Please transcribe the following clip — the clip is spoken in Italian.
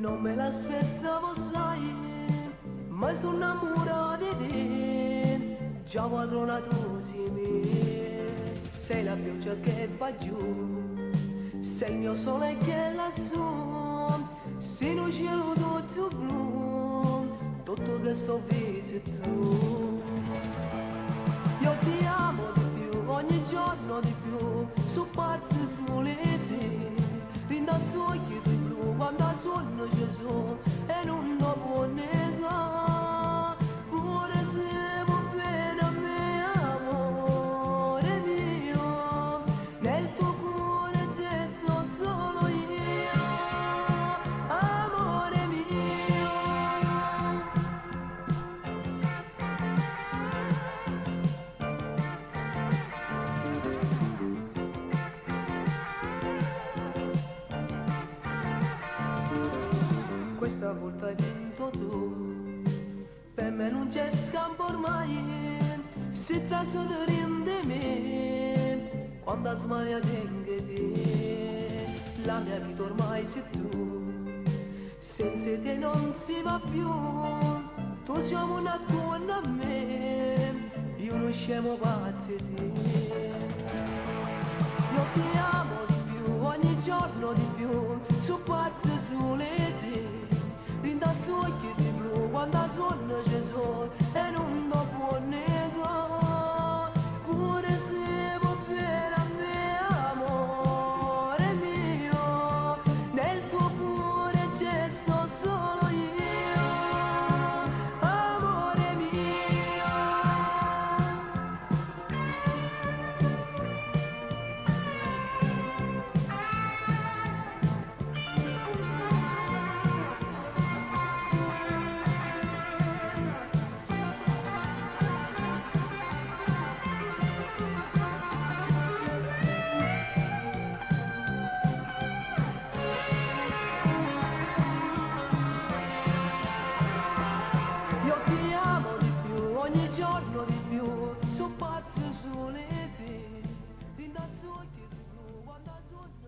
Non me l'aspettavo, sai, ma sono innamorata di te. Già padrona tu sei me. Sei la pioggia che va giù, sei il mio sole che è lassù. Sei un cielo tutto blu, tutto che sto visto tu. Io ti amo di più, ogni giorno di più, su pazzi smoliti, rinda su occhi di blu, quando sono Gesù e non lo può negare, pure se va bene a me, amore mio, nel tuo cuore c'è sto solo io, amore mio. Questa volta hai vinto tu, per me non c'è scampo ormai, si tratta di me, quando sbagliate anche te, la mia vita ormai sei tu, senza te non si va più, tu siamo una donna a me, io non scemo pazzo di te. Io ti amo di più, ogni giorno di più, su pazzi soliti, rinda su occhi di blu, quando sono Gesù e non lo può negare, pure se va bene a me, amore mio, nel tuo cuore c'è sto solo io, amore mio. Io ti amo di più, ogni giorno di più, su pazzi soliti, rinda su occhi di blu, quando sono